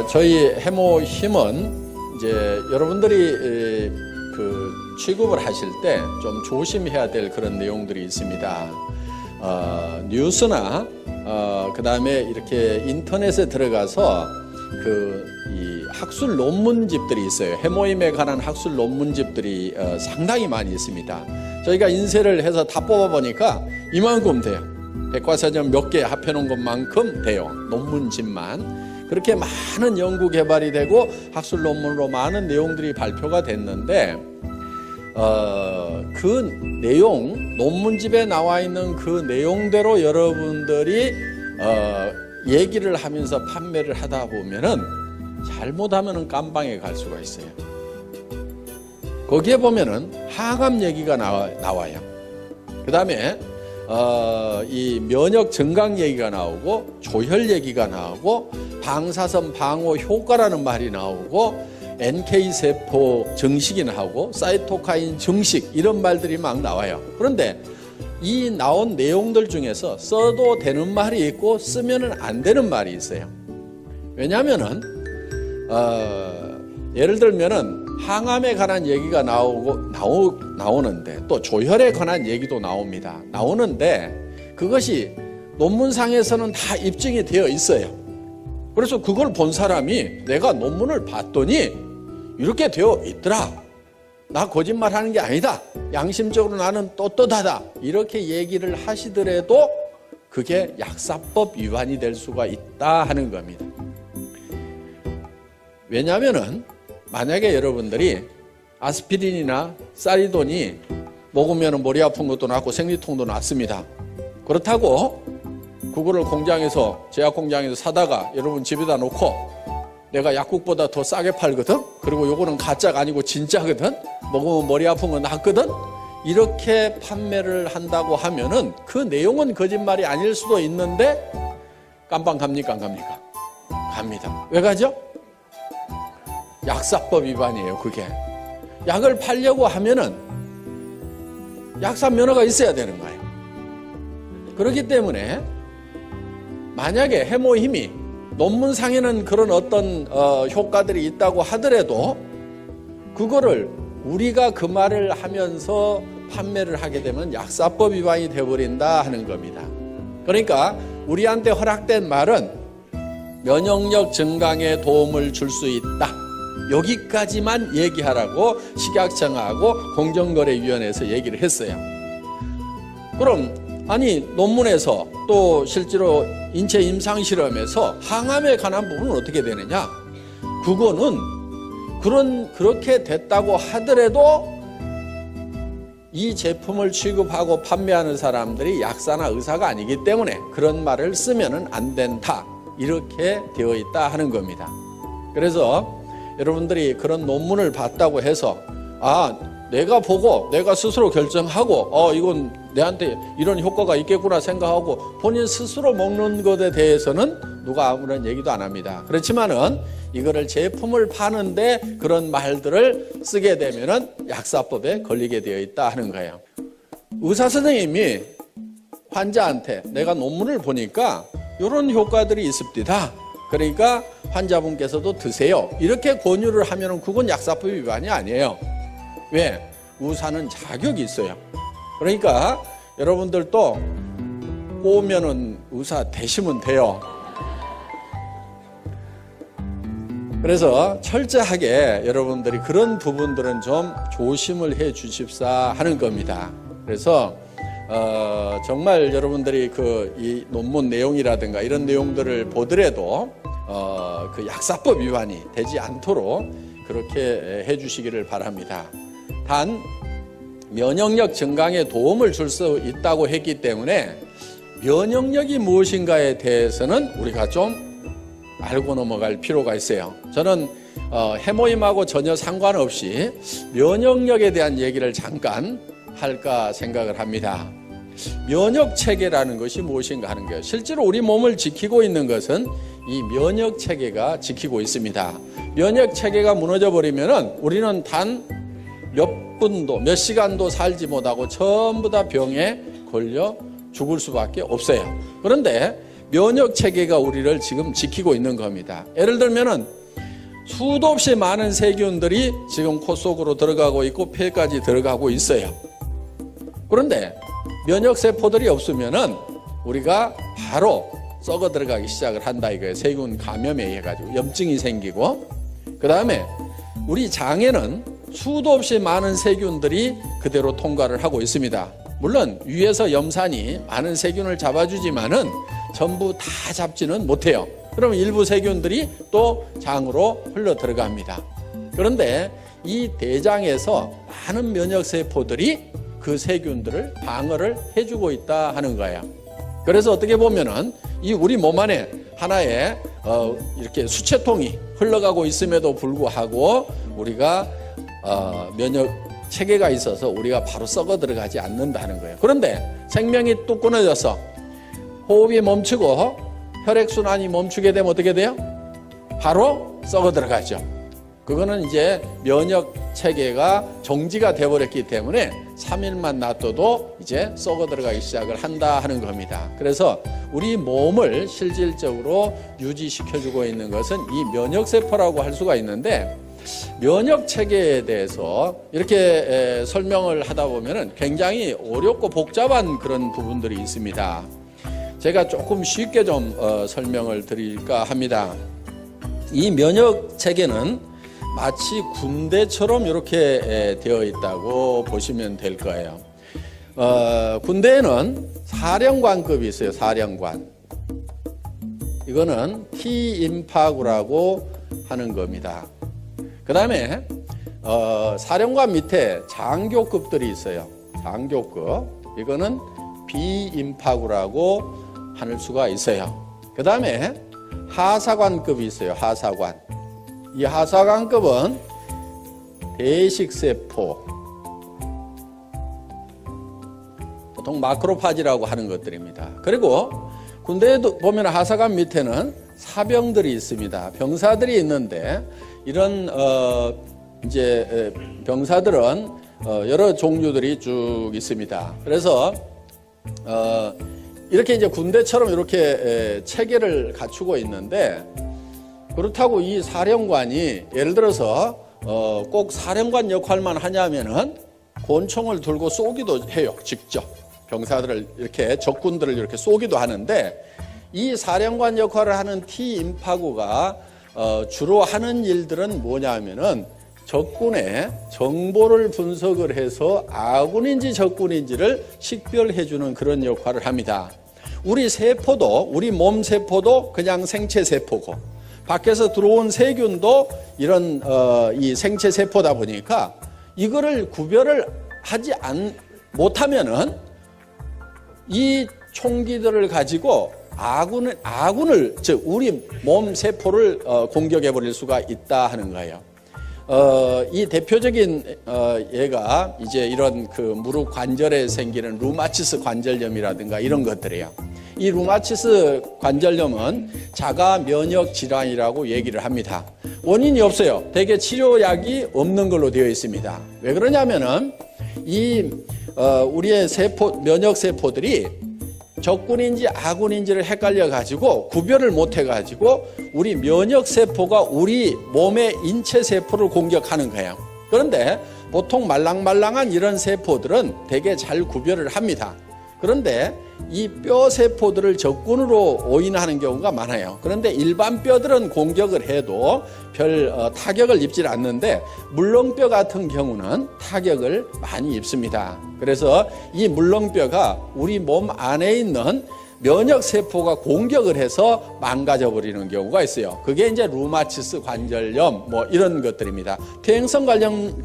저희 해모힘은 이제 여러분들이 그 취급을 하실 때 좀 조심해야 될 그런 내용들이 있습니다. 뉴스나 그다음에 이렇게 인터넷에 들어가서 이 학술 논문집들이 있어요. 해모임에 관한 학술 논문집들이 상당히 많이 있습니다. 저희가 인쇄를 해서 다 뽑아보니까 이만큼 돼요. 백과사전 몇 개 합해놓은 것만큼 돼요. 논문집만. 그렇게 많은 연구 개발이 되고 학술 논문으로 많은 내용들이 발표가 됐는데 그 내용, 논문집에 나와 있는 그 내용대로 여러분들이 얘기를 하면서 판매를 하다 보면은 잘못하면은 깜방에 갈 수가 있어요. 거기에 보면은 항암 얘기가 나와요. 그 다음에 이 면역 증강 얘기가 나오고 조혈 얘기가 나오고 방사선 방어 효과라는 말이 나오고 NK세포 증식이 나오고 사이토카인 증식 이런 말들이 막 나와요. 그런데 이 나온 내용들 중에서 써도 되는 말이 있고 쓰면은 안 되는 말이 있어요. 왜냐하면은 예를 들면은 항암에 관한 얘기가 나오는데 또 조혈에 관한 얘기도 나오는데 그것이 논문상에서는 다 입증이 되어 있어요. 그래서 그걸 본 사람이 내가 논문을 봤더니 이렇게 되어 있더라. 나 거짓말하는 게 아니다. 양심적으로 나는 떳떳하다. 이렇게 얘기를 하시더라도 그게 약사법 위반이 될 수가 있다 하는 겁니다. 왜냐하면은 만약에 여러분들이 아스피린이나 사리돈이 먹으면 머리 아픈 것도 낫고 생리통도 낫습니다. 그렇다고 그거를 공장에서 제약 공장에서 사다가 여러분 집에다 놓고 내가 약국보다 더 싸게 팔거든. 그리고 요거는 가짜가 아니고 진짜거든. 먹으면 머리 아픈 건 낫거든. 이렇게 판매를 한다고 하면은 그 내용은 거짓말이 아닐 수도 있는데 깜빵 갑니까 안 갑니까? 갑니다. 왜 가죠? 약사법 위반이에요. 그게 약을 팔려고 하면은 약사 면허가 있어야 되는 거예요. 그렇기 때문에 만약에 해모힘이 논문상에는 그런 어떤 효과들이 있다고 하더라도 그거를 우리가 그 말을 하면서 판매를 하게 되면 약사법 위반이 되어버린다 하는 겁니다. 그러니까 우리한테 허락된 말은 면역력 증강에 도움을 줄 수 있다. 여기까지만 얘기하라고 식약청하고 공정거래위원회에서 얘기를 했어요. 그럼 아니 논문에서 또 실제로 인체 임상실험에서 항암에 관한 부분은 어떻게 되느냐? 그거는 그렇게 됐다고 하더라도 이 제품을 취급하고 판매하는 사람들이 약사나 의사가 아니기 때문에 그런 말을 쓰면은 안 된다. 이렇게 되어 있다 하는 겁니다. 그래서 여러분들이 그런 논문을 봤다고 해서 내가 보고 내가 스스로 결정하고 이건 내한테 이런 효과가 있겠구나 생각하고 본인 스스로 먹는 것에 대해서는 누가 아무런 얘기도 안 합니다. 그렇지만은 이거를 제품을 파는데 그런 말들을 쓰게 되면은 약사법에 걸리게 되어 있다 하는 거예요. 의사 선생님이 환자한테 내가 논문을 보니까 이런 효과들이 있습니다. 그러니까 환자분께서도 드세요. 이렇게 권유를 하면은 그건 약사법 위반이 아니에요. 왜? 의사는 자격이 있어요. 그러니까 여러분들도 오면은 의사 되시면 돼요. 그래서 철저하게 여러분들이 그런 부분들은 좀 조심을 해 주십사 하는 겁니다. 그래서 정말 여러분들이 이 논문 내용이라든가 이런 내용들을 보더라도 그 약사법 위반이 되지 않도록 그렇게 해 주시기를 바랍니다. 단 면역력 증강에 도움을 줄 수 있다고 했기 때문에 면역력이 무엇인가에 대해서는 우리가 좀 알고 넘어갈 필요가 있어요. 저는 해모임하고 전혀 상관없이 면역력에 대한 얘기를 잠깐 할까 생각을 합니다. 면역체계라는 것이 무엇인가 하는 거예요. 실제로 우리 몸을 지키고 있는 것은 이 면역체계가 지키고 있습니다. 면역체계가 무너져 버리면은 우리는 단 몇 분도 몇 시간도 살지 못하고 전부 다 병에 걸려 죽을 수밖에 없어요. 그런데 면역 체계가 우리를 지금 지키고 있는 겁니다. 예를 들면은 수도 없이 많은 세균들이 지금 코 속으로 들어가고 있고 폐까지 들어가고 있어요. 그런데 면역 세포들이 없으면은 우리가 바로 썩어 들어가기 시작을 한다 이거예요. 세균 감염에 의해 가지고 염증이 생기고, 그 다음에 우리 장에는 수도 없이 많은 세균들이 그대로 통과를 하고 있습니다. 물론 위에서 염산이 많은 세균을 잡아주지만은 전부 다 잡지는 못해요. 그러면 일부 세균들이 또 장으로 흘러 들어갑니다. 그런데 이 대장에서 많은 면역세포들이 그 세균들을 방어를 해주고 있다 하는 거예요. 그래서 어떻게 보면은 이 우리 몸 안에 하나의 이렇게 수채통이 흘러가고 있음에도 불구하고 우리가 면역 체계가 있어서 우리가 바로 썩어 들어가지 않는다는 거예요. 그런데 생명이 뚝 끊어져서 호흡이 멈추고 혈액순환이 멈추게 되면 어떻게 돼요? 바로 썩어 들어가죠. 그거는 이제 면역 체계가 정지가 되어버렸기 때문에 3일만 놔둬도 이제 썩어 들어가기 시작을 한다 하는 겁니다. 그래서 우리 몸을 실질적으로 유지시켜주고 있는 것은 이 면역세포라고 할 수가 있는데, 면역 체계에 대해서 이렇게 설명을 하다 보면은 굉장히 어렵고 복잡한 그런 부분들이 있습니다. 제가 조금 쉽게 좀 설명을 드릴까 합니다. 이 면역 체계는 마치 군대처럼 이렇게 되어 있다고 보시면 될 거예요. 군대에는 사령관급이 있어요. 사령관. 이거는 T임파구라고 하는 겁니다. 그 다음에 사령관 밑에 장교급들이 있어요. 장교급. 이거는 B임파구라고 할 수가 있어요. 그 다음에 하사관급이 있어요. 하사관. 이 하사관급은 대식세포, 보통 마크로파지라고 하는 것들입니다. 그리고 군대에도 보면 하사관 밑에는 사병들이 있습니다. 병사들이 있는데 이런 이제 병사들은 여러 종류들이 쭉 있습니다. 그래서 이렇게 이제 군대처럼 이렇게 체계를 갖추고 있는데, 그렇다고 이 사령관이 예를 들어서 꼭 사령관 역할만 하냐면은 권총을 들고 쏘기도 해요. 직접 병사들을 이렇게 적군들을 이렇게 쏘기도 하는데, 이 사령관 역할을 하는 T임파구가 주로 하는 일들은 뭐냐면은 적군의 정보를 분석을 해서 아군인지 적군인지를 식별해 주는 그런 역할을 합니다. 우리 세포도, 우리 몸 세포도 그냥 생체 세포고, 밖에서 들어온 세균도 이런 이 생체 세포다 보니까 이거를 구별을 하지 못하면은 이 총기들을 가지고 아군을 즉 우리 몸 세포를 공격해 버릴 수가 있다 하는 거예요. 이 대표적인 예가 이제 이런 그 무릎 관절에 생기는 루마티스 관절염이라든가 이런 것들이에요. 이 루마티스 관절염은 자가 면역 질환이라고 얘기를 합니다. 원인이 없어요. 대개 치료약이 없는 걸로 되어 있습니다. 왜 그러냐면은 이 우리의 면역 세포들이 적군인지 아군인지를 헷갈려 가지고 구별을 못 해 가지고 우리 면역 세포가 우리 몸의 인체 세포를 공격하는 거예요. 그런데 보통 말랑말랑한 이런 세포들은 되게 잘 구별을 합니다. 그런데 이 뼈 세포들을 적군으로 오인하는 경우가 많아요. 그런데 일반 뼈들은 공격을 해도 별 타격을 입질 않는데 물렁뼈 같은 경우는 타격을 많이 입습니다. 그래서 이 물렁뼈가 우리 몸 안에 있는 면역세포가 공격을 해서 망가져 버리는 경우가 있어요. 그게 이제 루마티스 관절염 뭐 이런 것들입니다. 퇴행성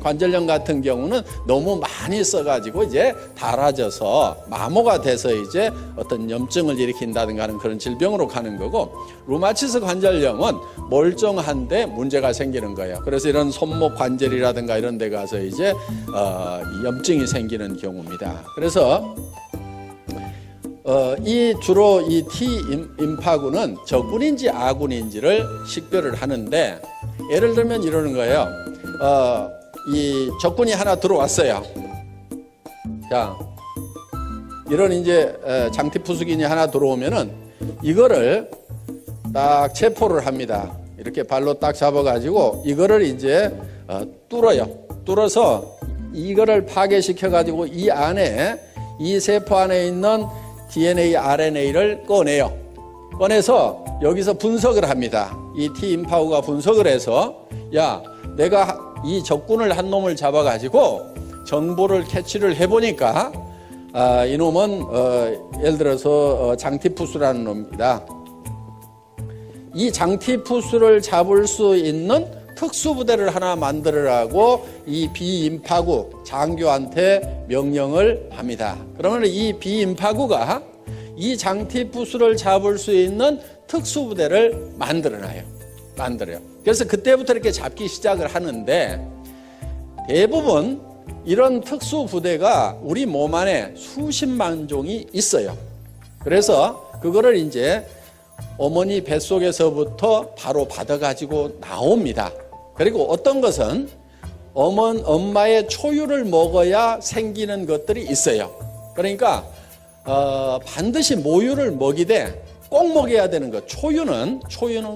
관절염 같은 경우는 너무 많이 써가지고 이제 닳아져서 마모가 돼서 이제 어떤 염증을 일으킨다든가 하는 그런 질병으로 가는 거고, 루마티스 관절염은 멀쩡한데 문제가 생기는 거예요. 그래서 이런 손목 관절이라든가 이런 데 가서 이제 염증이 생기는 경우입니다. 그래서 주로 이 T임파구는 적군인지 아군인지를 식별을 하는데, 예를 들면 이러는 거예요. 이 적군이 하나 들어왔어요. 자, 이런 이제 장티푸스균이 하나 들어오면은 이거를 딱 체포를 합니다. 이렇게 발로 딱 잡아가지고 이거를 이제 뚫어요. 뚫어서 이거를 파괴시켜가지고 이 안에, 이 세포 안에 있는 DNA, RNA를 꺼내요. 꺼내서 여기서 분석을 합니다. 이 T임파구가 분석을 해서, 야, 내가 이 적군을 한 놈을 잡아가지고 정보를 캐치를 해보니까 이놈은 예를 들어서 장티푸스라는 놈입니다. 이 장티푸스를 잡을 수 있는 특수부대를 하나 만들으라고 이 비임파구 장교한테 명령을 합니다. 그러면 이 비임파구가 이 장티푸스를 잡을 수 있는 특수부대를 만들어요. 그래서 그때부터 이렇게 잡기 시작을 하는데, 대부분 이런 특수부대가 우리 몸 안에 수십만 종이 있어요. 그래서 그거를 이제 어머니 뱃속에서부터 바로 받아가지고 나옵니다. 그리고 어떤 것은 엄마의 초유를 먹어야 생기는 것들이 있어요. 그러니까 반드시 모유를 먹이되 꼭 먹여야 되는 것. 초유는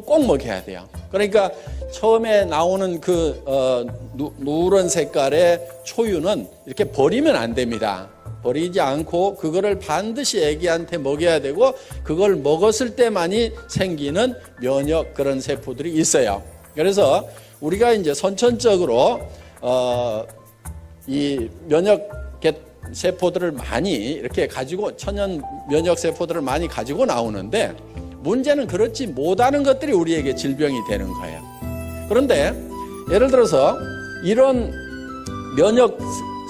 꼭 먹여야 돼요. 그러니까 처음에 나오는 그 누런 색깔의 초유는 이렇게 버리면 안 됩니다. 버리지 않고 그거를 반드시 아기한테 먹여야 되고, 그걸 먹었을 때만이 생기는 면역 그런 세포들이 있어요. 그래서 우리가 이제 선천적으로 이 면역 세포들을 많이 이렇게 가지고, 천연 면역 세포들을 많이 가지고 나오는데, 문제는 그렇지 못하는 것들이 우리에게 질병이 되는 거예요. 그런데 예를 들어서 이런 면역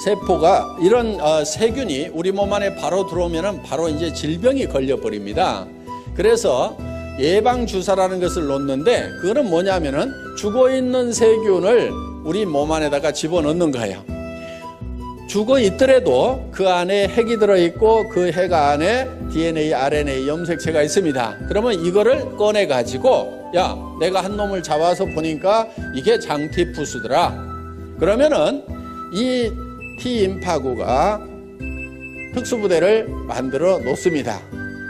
세포가, 이런 세균이 우리 몸 안에 바로 들어오면은 바로 이제 질병이 걸려버립니다. 그래서 예방주사라는 것을 놓는데, 그거는 뭐냐면은 죽어있는 세균을 우리 몸 안에다가 집어넣는 거예요. 죽어 있더라도 그 안에 핵이 들어있고 그 핵 안에 DNA, RNA 염색체가 있습니다. 그러면 이거를 꺼내가지고, 야, 내가 한 놈을 잡아서 보니까 이게 장티푸스더라. 그러면은 이 T임파구가 특수부대를 만들어 놓습니다.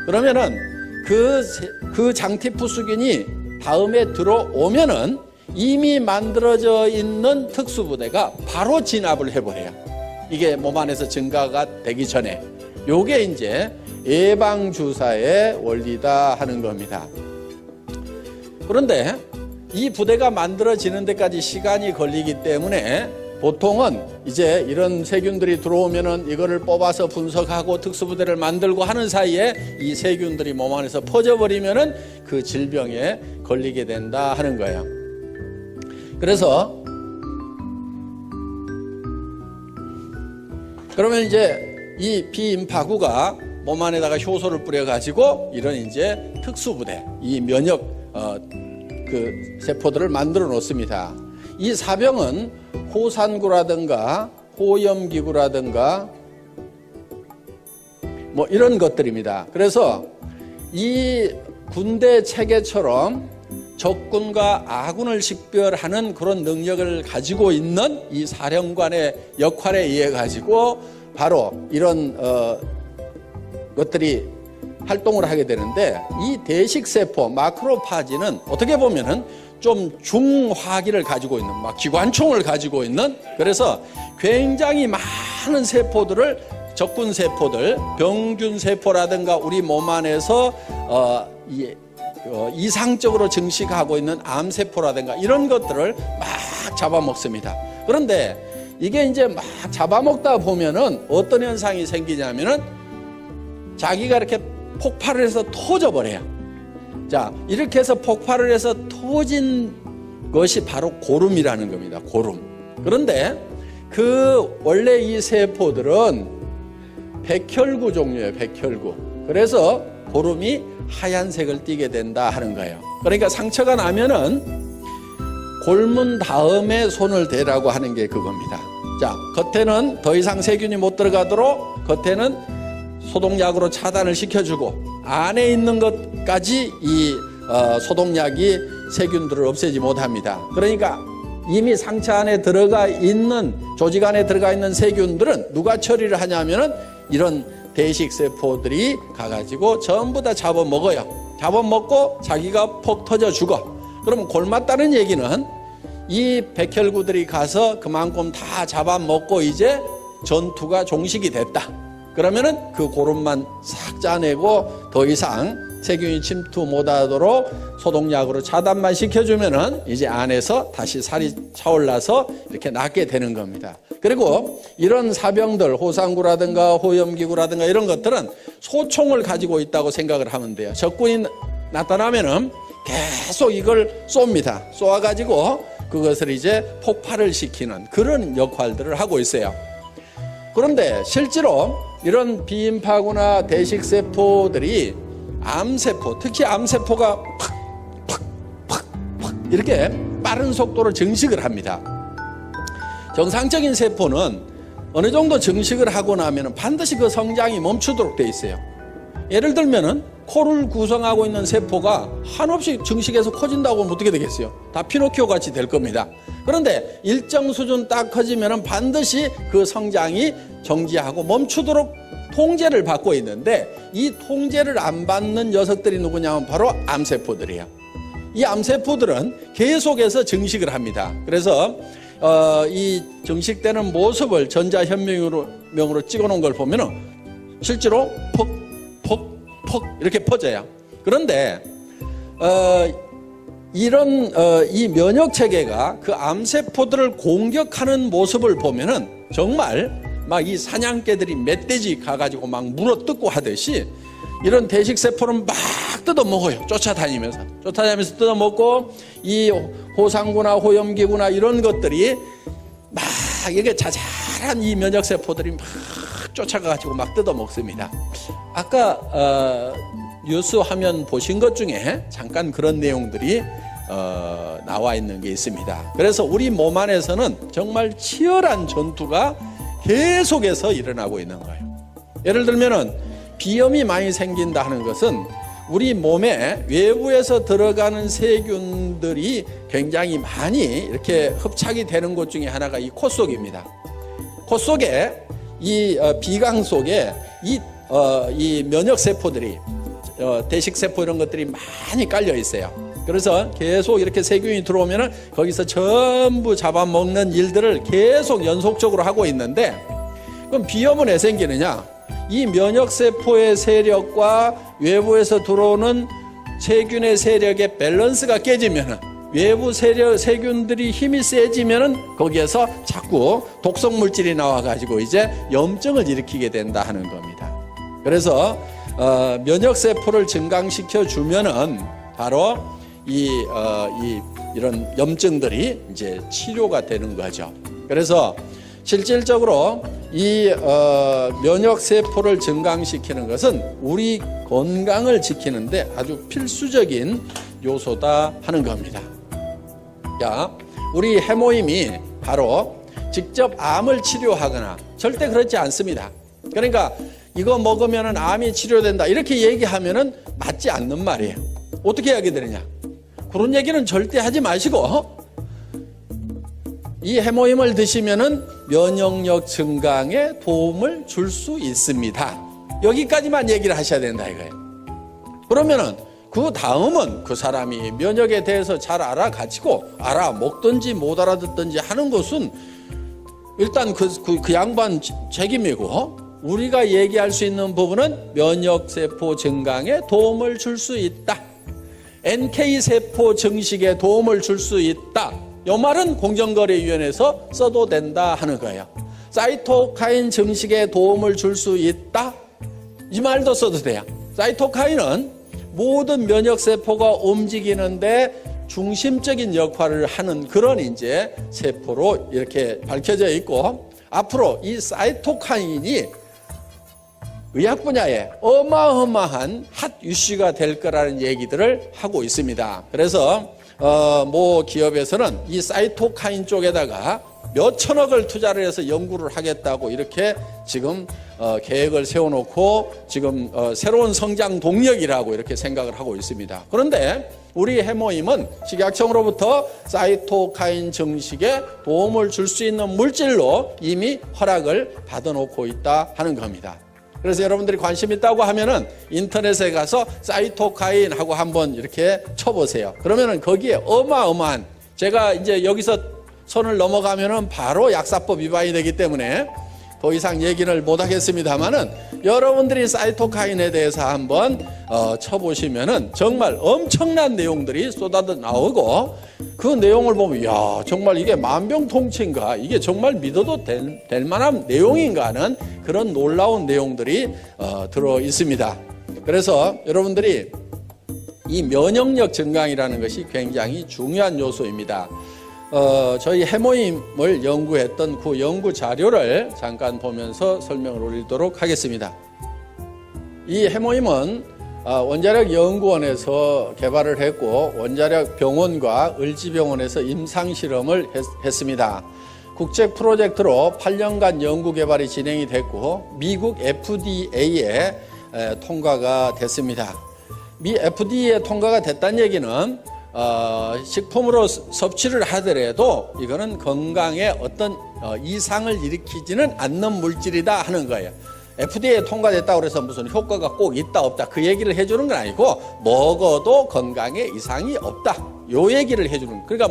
그러면은 그 장티푸스균이 다음에 들어오면은 이미 만들어져 있는 특수부대가 바로 진압을 해버려요. 이게 몸 안에서 증가가 되기 전에. 요게 이제 예방주사의 원리다 하는 겁니다. 그런데 이 부대가 만들어지는 데까지 시간이 걸리기 때문에 보통은 이제 이런 세균들이 들어오면은 이거를 뽑아서 분석하고 특수부대를 만들고 하는 사이에 이 세균들이 몸 안에서 퍼져버리면은 그 질병에 걸리게 된다 하는 거예요. 그래서 그러면 이제 이 비임파구가 몸 안에다가 효소를 뿌려가지고 이런 이제 특수부대, 이 면역 그 세포들을 만들어 놓습니다. 이 사병은 호산구라든가 호염기구라든가 뭐 이런 것들입니다. 그래서 이 군대 체계처럼 적군과 아군을 식별하는 그런 능력을 가지고 있는 이 사령관의 역할에 의해 가지고 바로 이런 것들이 활동을 하게 되는데, 이 대식세포 마크로파지는 어떻게 보면은 좀 중화기를 가지고 있는, 막 기관총을 가지고 있는, 그래서 굉장히 많은 세포들을, 적군 세포들, 병균 세포라든가 우리 몸 안에서 이상적으로 증식하고 있는 암세포라든가 이런 것들을 막 잡아먹습니다. 그런데 이게 이제 막 잡아먹다 보면은 어떤 현상이 생기냐면은 자기가 이렇게 폭발을 해서 터져버려요. 자, 이렇게 해서 폭발을 해서 터진 것이 바로 고름이라는 겁니다. 고름. 그런데 원래 이 세포들은 백혈구 종류예요. 백혈구. 그래서 고름이 하얀색을 띠게 된다 하는 거예요. 그러니까 상처가 나면은 골문 다음에 손을 대라고 하는 게 그겁니다. 자, 겉에는 더 이상 세균이 못 들어가도록 겉에는 소독약으로 차단을 시켜주고, 안에 있는 것까지 이 소독약이 세균들을 없애지 못합니다. 그러니까 이미 상처 안에 들어가 있는, 조직 안에 들어가 있는 세균들은 누가 처리를 하냐면은 이런 대식세포들이 가가지고 전부 다 잡아먹어요. 잡아먹고 자기가 폭 터져 죽어. 그러면 골맞다는 얘기는 이 백혈구들이 가서 그만큼 다 잡아먹고 이제 전투가 종식이 됐다. 그러면은 그 고름만 싹 짜내고 더 이상 세균이 침투 못하도록 소독약으로 차단만 시켜주면은 이제 안에서 다시 살이 차올라서 이렇게 낫게 되는 겁니다. 그리고 이런 사병들, 호상구라든가 호염기구라든가 이런 것들은 소총을 가지고 있다고 생각을 하면 돼요. 적군이 나타나면은 계속 이걸 쏩니다. 쏘아가지고 그것을 이제 폭발을 시키는 그런 역할들을 하고 있어요. 그런데 실제로 이런 비임파구나 대식세포들이 암세포, 특히 암세포가 팍 이렇게 빠른 속도로 증식을 합니다. 정상적인 세포는 어느 정도 증식을 하고 나면 반드시 그 성장이 멈추도록 돼 있어요. 예를 들면은 코를 구성하고 있는 세포가 한없이 증식해서 커진다고 하면 어떻게 되겠어요? 다 피노키오 같이 될 겁니다. 그런데 일정 수준 딱 커지면은 반드시 그 성장이 정지하고 멈추도록 통제를 받고 있는데 이 통제를 안 받는 녀석들이 누구냐면 바로 암세포들이에요. 이 암세포들은 계속해서 증식을 합니다. 그래서 이 증식되는 모습을 전자현미경으로 찍어놓은 걸 보면은 실제로 퍽 이렇게 퍼져요. 그런데 이런 이 면역 체계가 그 암세포들을 공격하는 모습을 보면은 정말 막 이 사냥개들이 멧돼지 가가지고 막 물어뜯고 하듯이 이런 대식세포는 막 뜯어먹어요. 쫓아다니면서 뜯어먹고 이 호상구나 호염기구나 이런 것들이 막 이게 자잘한 이 면역세포들이 막 쫓아가가지고 막 뜯어먹습니다. 아까 뉴스 화면 보신 것 중에 잠깐 그런 내용들이 나와 있는 게 있습니다. 그래서 우리 몸 안에서는 정말 치열한 전투가 계속해서 일어나고 있는 거예요. 예를 들면은 비염이 많이 생긴다 하는 것은 우리 몸에 외부에서 들어가는 세균들이 굉장히 많이 이렇게 흡착이 되는 곳 중에 하나가 이 코 속입니다. 코 속에 이 비강 속에 이 면역 세포들이 대식 세포 이런 것들이 많이 깔려 있어요. 그래서 계속 이렇게 세균이 들어오면은 거기서 전부 잡아먹는 일들을 계속 연속적으로 하고 있는데 그럼 비염은 왜 생기느냐? 이 면역 세포의 세력과 외부에서 들어오는 세균의 세력의 밸런스가 깨지면은 외부 세균들이 힘이 세지면은 거기에서 자꾸 독성 물질이 나와가지고 이제 염증을 일으키게 된다 하는 겁니다. 그래서 면역 세포를 증강시켜 주면은 바로 이런 염증들이 이제 치료가 되는 거죠. 그래서 실질적으로 이 면역 세포를 증강시키는 것은 우리 건강을 지키는데 아주 필수적인 요소다 하는 겁니다. 자, 우리 해모임이 바로 직접 암을 치료하거나 절대 그렇지 않습니다. 그러니까 이거 먹으면 암이 치료된다 이렇게 얘기하면은 맞지 않는 말이에요. 어떻게 하게 되느냐? 그런 얘기는 절대 하지 마시고 이 해모임을 드시면은 면역력 증강에 도움을 줄 수 있습니다. 여기까지만 얘기를 하셔야 된다 이거예요. 그러면은 그 다음은 그 사람이 면역에 대해서 잘 알아가지고 알아먹든지 못 알아듣든지 하는 것은 일단 그 양반 책임이고 우리가 얘기할 수 있는 부분은 면역세포 증강에 도움을 줄 수 있다. NK세포 증식에 도움을 줄 수 있다. 이 말은 공정거래위원회에서 써도 된다 하는 거예요. 사이토카인 증식에 도움을 줄 수 있다. 이 말도 써도 돼요. 사이토카인은 모든 면역세포가 움직이는데 중심적인 역할을 하는 그런 이제 세포로 이렇게 밝혀져 있고 앞으로 이 사이토카인이 의학 분야에 어마어마한 핫 이슈가 될 거라는 얘기들을 하고 있습니다. 그래서 모 기업에서는 이 사이토카인 쪽에다가 몇 천억을 투자를 해서 연구를 하겠다고 이렇게 지금 계획을 세워놓고 지금 새로운 성장 동력이라고 이렇게 생각을 하고 있습니다. 그런데 우리 해모임은 식약청으로부터 사이토카인 증식에 도움을 줄 수 있는 물질로 이미 허락을 받아놓고 있다 하는 겁니다. 그래서 여러분들이 관심 있다고 하면은 인터넷에 가서 사이토카인하고 한번 이렇게 쳐보세요. 그러면은 거기에 어마어마한, 제가 이제 여기서 선을 넘어가면은 바로 약사법 위반이 되기 때문에 더 이상 얘기를 못 하겠습니다만은 여러분들이 사이토카인에 대해서 한번 쳐보시면은 정말 엄청난 내용들이 쏟아져 나오고, 그 내용을 보면 야, 정말 이게 만병통치인가, 이게 정말 믿어도 될 만한 내용인가 하는 그런 놀라운 내용들이 들어 있습니다. 그래서 여러분들이 이 면역력 증강이라는 것이 굉장히 중요한 요소입니다. 저희 해모임을 연구했던 그 연구 자료를 잠깐 보면서 설명을 올리도록 하겠습니다. 이 해모임은 원자력 연구원에서 개발을 했고, 원자력 병원과 을지병원에서 임상실험을 했습니다. 국제 프로젝트로 8년간 연구 개발이 진행이 됐고, 미국 FDA에 통과가 됐습니다. 미 FDA에 통과가 됐다는 얘기는 식품으로 섭취를 하더라도 이거는 건강에 어떤 이상을 일으키지는 않는 물질이다 하는 거예요. FDA에 통과됐다고 해서 무슨 효과가 꼭 있다 없다 그 얘기를 해주는 건 아니고, 먹어도 건강에 이상이 없다 요 얘기를 해주는 거예요. 그러니까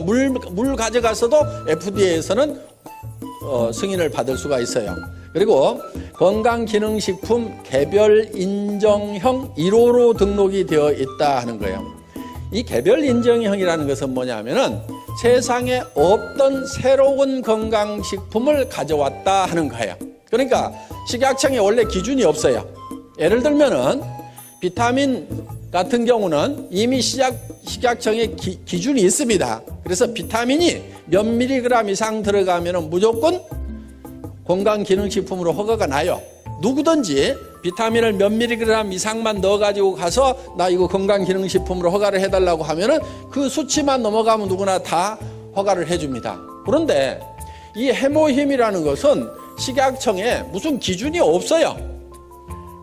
물 가져가서도 FDA에서는 승인을 받을 수가 있어요. 그리고 건강기능식품 개별 인정형 1호로 등록이 되어 있다 하는 거예요. 이 개별 인정형이라는 것은 뭐냐면은 세상에 없던 새로운 건강식품을 가져왔다 하는 거예요. 그러니까 식약청에 원래 기준이 없어요. 예를 들면은 비타민 같은 경우는 이미 식약청에 기준이 있습니다. 그래서 비타민이 몇 밀리그램 이상 들어가면은 무조건 건강기능식품으로 허가가 나요. 누구든지 비타민을 몇 밀리그램 이상만 넣어가지고 가서 나 이거 건강기능식품으로 허가를 해달라고 하면은 그 수치만 넘어가면 누구나 다 허가를 해줍니다. 그런데 이 해모힘이라는 것은 식약청에 무슨 기준이 없어요.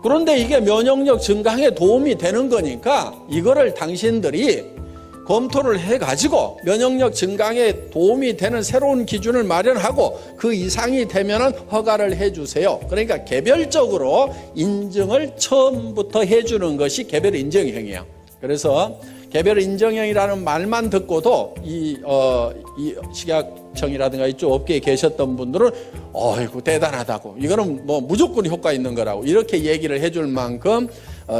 그런데 이게 면역력 증강에 도움이 되는 거니까 이거를 당신들이 검토를 해가지고 면역력 증강에 도움이 되는 새로운 기준을 마련하고 그 이상이 되면은 허가를 해주세요. 그러니까 개별적으로 인증을 처음부터 해주는 것이 개별 인정형이에요. 그래서 개별 인정형이라는 말만 듣고도 이 식약청이라든가 이쪽 업계에 계셨던 분들은 어이구 대단하다고, 이거는 뭐 무조건 효과 있는 거라고 이렇게 얘기를 해줄 만큼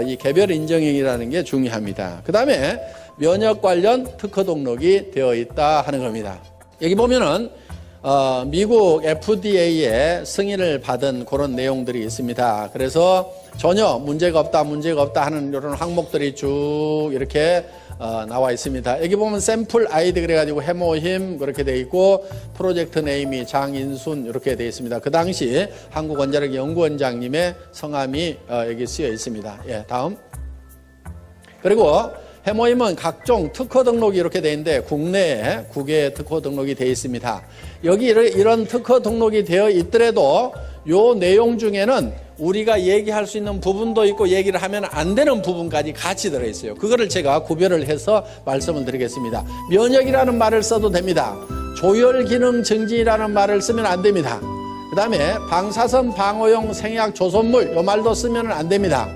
이 개별 인정형이라는 게 중요합니다. 그 다음에 면역 관련 특허 등록이 되어 있다 하는 겁니다. 여기 보면은 미국 FDA에 승인을 받은 그런 내용들이 있습니다. 그래서 전혀 문제가 없다 하는 이런 항목들이 쭉 이렇게 나와 있습니다. 여기 보면 샘플 아이디 그래가지고 해모힘 그렇게 되어 있고, 프로젝트 네임이 장인순 이렇게 되어 있습니다. 그 당시 한국원자력연구원장님의 성함이 여기 쓰여 있습니다. 예, 다음. 그리고 해모힘은 각종 특허 등록이 이렇게 되어 있는데 국내에 9개의 특허 등록이 되어 있습니다. 여기 이런 특허 등록이 되어 있더라도 요 내용 중에는 우리가 얘기할 수 있는 부분도 있고 얘기를 하면 안 되는 부분까지 같이 들어있어요. 그거를 제가 구별을 해서 말씀을 드리겠습니다. 면역이라는 말을 써도 됩니다. 조혈기능 증진이라는 말을 쓰면 안 됩니다. 그 다음에 방사선 방어용 생약 조선물 요 말도 쓰면 안 됩니다.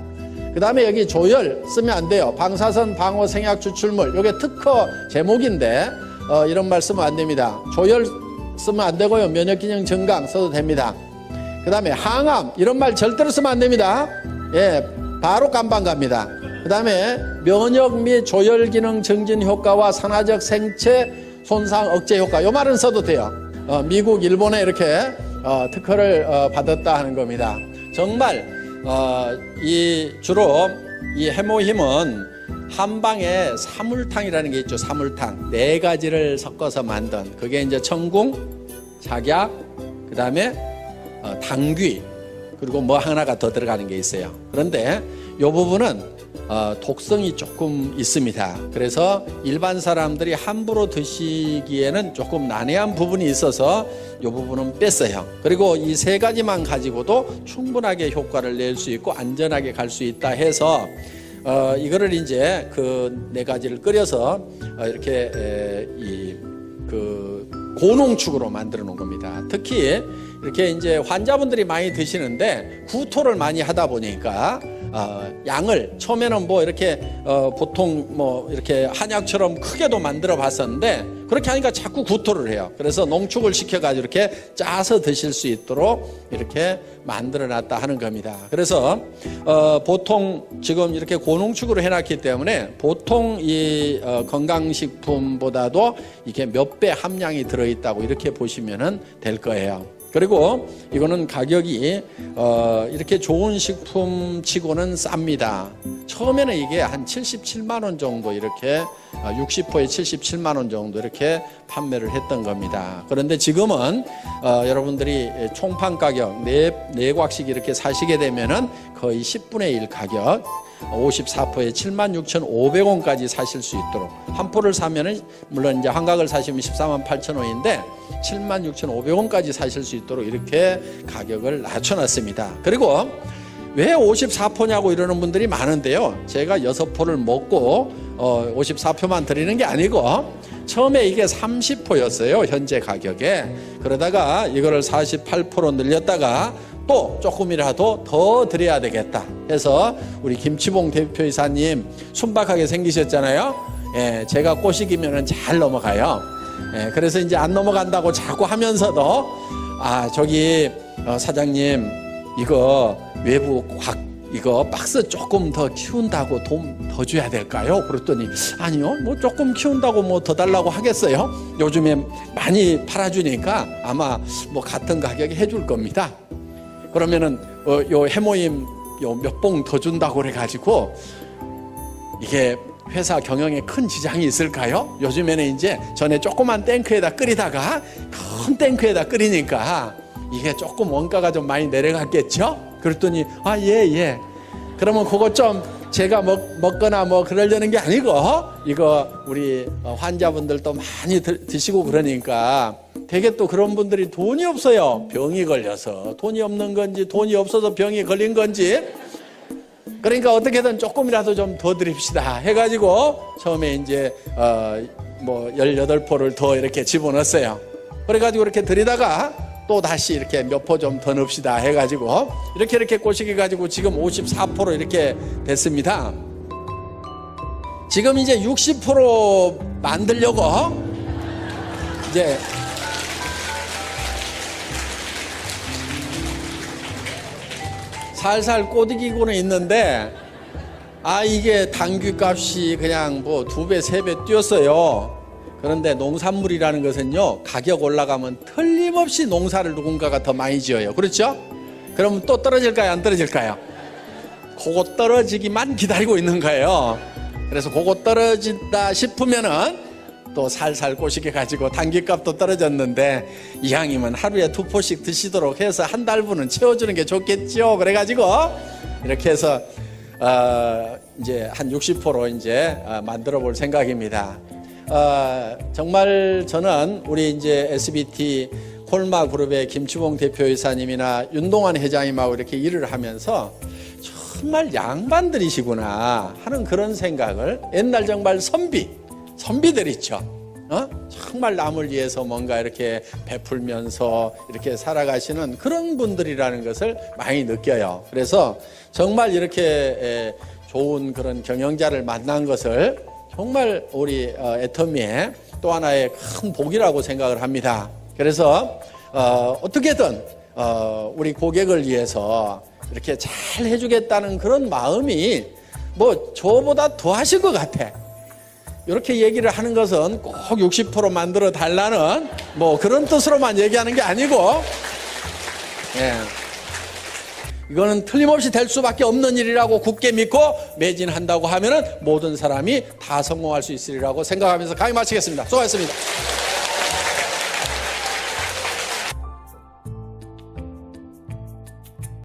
그 다음에 여기 조혈 쓰면 안 돼요. 방사선 방어 생약 추출물, 이게 특허 제목인데 이런 말 쓰면 안 됩니다. 조혈 쓰면 안 되고요. 면역기능 증강 써도 됩니다. 그 다음에 항암 이런 말 절대로 쓰면 안 됩니다. 예, 바로 깜빵 갑니다. 그 다음에 면역 및 조혈기능 증진 효과와 산화적 생체 손상 억제 효과 이 말은 써도 돼요. 미국, 일본에 이렇게 특허를 받았다 하는 겁니다. 정말 주로 이 해모힘은 한방에 사물탕이라는 게 있죠. 사물탕 4가지를 섞어서 만든, 그게 이제 청궁, 작약, 그 다음에 당귀, 그리고 뭐 하나가 더 들어가는 게 있어요. 그런데 이 부분은 독성이 조금 있습니다. 그래서 일반 사람들이 함부로 드시기에는 조금 난해한 부분이 있어서 이 부분은 뺐어요. 그리고 이 3가지만 가지고도 충분하게 효과를 낼 수 있고 안전하게 갈 수 있다 해서 이거를 이제 그 4가지를 끓여서 이렇게 그 고농축으로 만들어 놓은 겁니다. 특히 이렇게 이제 환자분들이 많이 드시는데 구토를 많이 하다 보니까 양을 처음에는 뭐 이렇게 보통 뭐 이렇게 한약처럼 크게도 만들어 봤었는데 그렇게 하니까 자꾸 구토를 해요. 그래서 농축을 시켜가지고 이렇게 짜서 드실 수 있도록 이렇게 만들어 놨다 하는 겁니다. 그래서 보통 지금 이렇게 고농축으로 해놨기 때문에 보통 이 건강식품보다도 이게 몇 배 함량이 들어있다고 이렇게 보시면 될 거예요. 그리고 이거는 가격이 이렇게 좋은 식품 치고는 쌉니다. 처음에는 이게 한 77만 원 정도 이렇게 60호에 77만 원 정도 이렇게 판매를 했던 겁니다. 그런데 지금은 여러분들이 총판 가격 4곽씩 이렇게 사시게 되면은 거의 10분의 1 가격 54포에 76,500원까지 사실 수 있도록 한 포를 사면은 물론 이제 한각을 사시면 14만 8천 원인데 76,500원까지 사실 수 있도록 이렇게 가격을 낮춰놨습니다. 그리고 왜 54포냐고 이러는 분들이 많은데요. 제가 6포를 먹고 54포만 드리는 게 아니고 처음에 이게 30포였어요. 현재 가격에. 그러다가 이거를 48포로 늘렸다가 또 조금이라도 더 드려야 되겠다 해서 우리 김치봉 대표이사님 순박하게 생기셨잖아요. 예, 제가 꼬시기면은 잘 넘어가요. 예, 그래서 이제 안 넘어간다고 자꾸 하면서도 저기 사장님 이거 외부 이거 박스 조금 더 키운다고 돈 더 줘야 될까요? 그랬더니 아니요, 뭐 조금 키운다고 뭐 더 달라고 하겠어요? 요즘에 많이 팔아주니까 아마 뭐 같은 가격에 해줄 겁니다. 그러면은 요 해모임 요 몇 봉 더 준다고 그래가지고 이게 회사 경영에 큰 지장이 있을까요? 요즘에는 이제 전에 조그만 탱크에다 끓이다가 큰 탱크에다 끓이니까 이게 조금 원가가 좀 많이 내려갔겠죠? 그랬더니 예. 그러면 그거 좀 제가 먹거나 뭐 그러려는 게 아니고 이거 우리 환자분들도 많이 드시고 그러니까 되게 또 그런 분들이 돈이 없어요. 병이 걸려서 돈이 없는 건지 돈이 없어서 병이 걸린 건지 그러니까 어떻게든 조금이라도 좀 더 드립시다 해가지고 처음에 이제 뭐 18포를 더 이렇게 집어넣었어요. 그래가지고 이렇게 드리다가 또 다시 이렇게 몇 포 좀 더 넣읍시다 해가지고 이렇게 꼬시게 가지고 지금 54포로 이렇게 됐습니다. 지금 이제 60포로 만들려고 이제 살살 꼬드기고는 있는데 이게 당귀값이 그냥 뭐 2배, 3배 뛰었어요. 그런데 농산물이라는 것은요, 가격 올라가면 틀림없이 농사를 누군가가 더 많이 지어요. 그렇죠? 그러면 또 떨어질까요? 안 떨어질까요? 그거 떨어지기만 기다리고 있는 거예요. 그래서 그거 떨어진다 싶으면은 또 살살 꼬시게 가지고 당귀값도 떨어졌는데 이왕이면 하루에 2포씩 드시도록 해서 한 달분은 채워주는 게 좋겠죠. 그래가지고 이렇게 해서 이제 한 60포로 이제 만들어 볼 생각입니다. 정말 저는 우리 이제 SBT 콜마 그룹의 김치봉 대표이사님이나 윤동환 회장님하고 이렇게 일을 하면서 정말 양반들이시구나 하는 그런 생각을 옛날 정말 선비들 있죠. 정말 남을 위해서 뭔가 이렇게 베풀면서 이렇게 살아가시는 그런 분들이라는 것을 많이 느껴요. 그래서 정말 이렇게 좋은 그런 경영자를 만난 것을 정말 우리 애터미의 또 하나의 큰 복이라고 생각을 합니다. 그래서 어떻게든 우리 고객을 위해서 이렇게 잘 해주겠다는 그런 마음이 뭐 저보다 더 하실 것 같아. 이렇게 얘기를 하는 것은 꼭 60% 만들어 달라는 뭐 그런 뜻으로만 얘기하는 게 아니고 이거는 틀림없이 될 수밖에 없는 일이라고 굳게 믿고 매진한다고 하면은 모든 사람이 다 성공할 수 있으리라고 생각하면서 강의 마치겠습니다. 수고하셨습니다.